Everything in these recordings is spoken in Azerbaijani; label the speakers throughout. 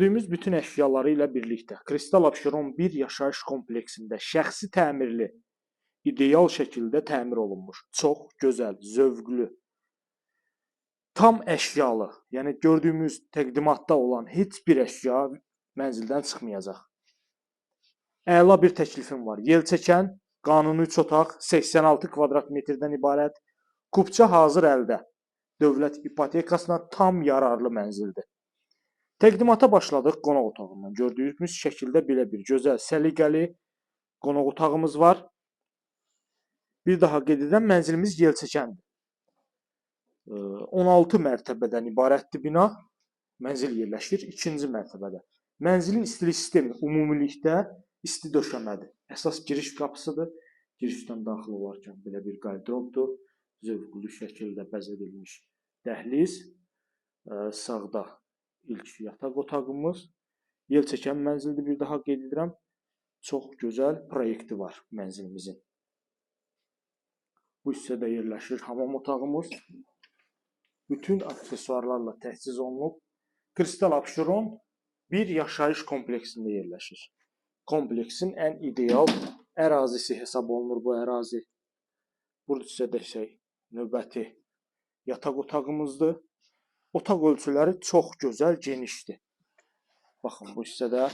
Speaker 1: Gördüyümüz bütün əşyaları ilə birlikdə Kristal Abşeron bir yaşayış kompleksində şəxsi təmirli, ideal şəkildə təmir olunmuş, çox gözəl, zövqlü, tam əşyalı, yəni gördüyümüz təqdimatda olan heç bir əşya mənzildən çıxmayacaq. Əla bir təklifim var. Yelçəkən, qanuni 3 otaq, 86 kvadrat metrdən ibarət, kupça hazır əldə. Dövlət ipotekasına tam yararlı mənzildir. Təqdimata başladıq qonaq otağından. Gördüyünüz şəkildə belə bir gözəl, səliqəli qonaq otağımız var. Bir daha qeyd edirəm, mənzilimiz yelçəkəndir. 16 mərtəbədən ibarətdir bina. Mənzil yerləşir 2-ci mərtəbədə. Mənzilin istilik sistemi ümumilikdə isti döşəmədir. Əsas giriş qapısıdır. Girişdən daxil olarkən belə bir qarderobdur. Zövqlü şəkildə bəzədilmiş dəhliz. Sağda İlk yataq otağımız. Yelçəkən mənzildir, bir daha qeyd edirəm. Çox gözəl proyekti var mənzilimizin. Bu hissədə yerləşir hamam otağımız. Bütün aksesuarlarla təchiz olunub. Kristal Abşeron bir yaşayış kompleksində yerləşir. Kompleksin ən ideal ərazisi hesab olunur bu ərazi. Bu hissədə isə növbəti yataq otağımızdır. Otaq ölçüləri çox gözəl, genişdir. Baxın, bu hissədə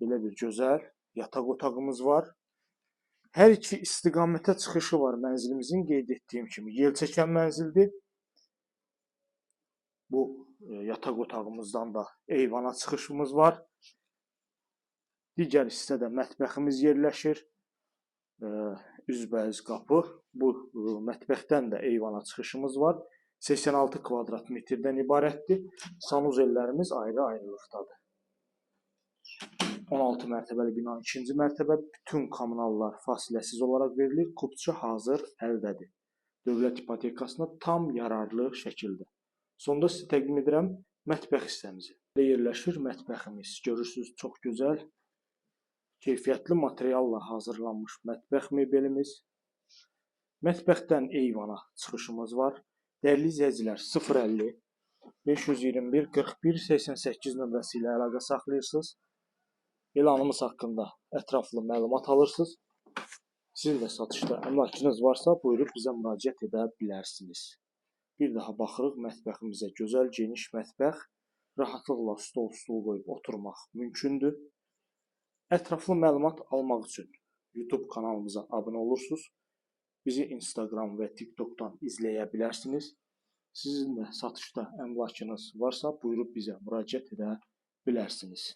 Speaker 1: belə bir gözəl yataq otağımız var. Hər iki istiqamətə çıxışı var mənzilimizin, qeyd etdiyim kimi. Yelçəkən mənzildir. Bu yataq otağımızdan da eyvana çıxışımız var. Digər hissədə mətbəximiz yerləşir. Üzbəüz qapı. Bu mətbəxdən də eyvana çıxışımız var. 86 kvadrat metrdən ibarətdir. Sanuzellərimiz ayrı-ayrılıqdadır. 16 mərtəbəli bina 2-ci mərtəbə. Bütün kommunallar fasiləsiz olaraq verilir. Kupça hazır əldədir. Dövlət ipotekasına tam yararlı şəkildə. Sonda sizə təqdim edirəm mətbəx hissəmizi. Burada yerləşir mətbəximiz. Görürsünüz, çox gözəl, keyfiyyətli materialla hazırlanmış mətbəx mebelimiz. Mətbəxdən eyvana çıxışımız var. Dəyərli izləyicilər, 050 521 41 88 nömrəsi ilə əlaqə saxlayırsınız. Elanımız haqqında ətraflı məlumat alırsınız. Sizin də satışda əmlakınız varsa, buyurub bizə müraciət edə bilərsiniz. Bir daha baxırıq mətbəximizə. Gözəl, geniş mətbəx. Rahatlıqla stol qoyub oturmaq mümkündür. Ətraflı məlumat almaq üçün YouTube kanalımıza abunə olursunuz. Bizi Instagram və TikTokdan izləyə bilərsiniz. Sizin də satışda əmlakınız varsa, buyurub bizə müraciət edə bilərsiniz.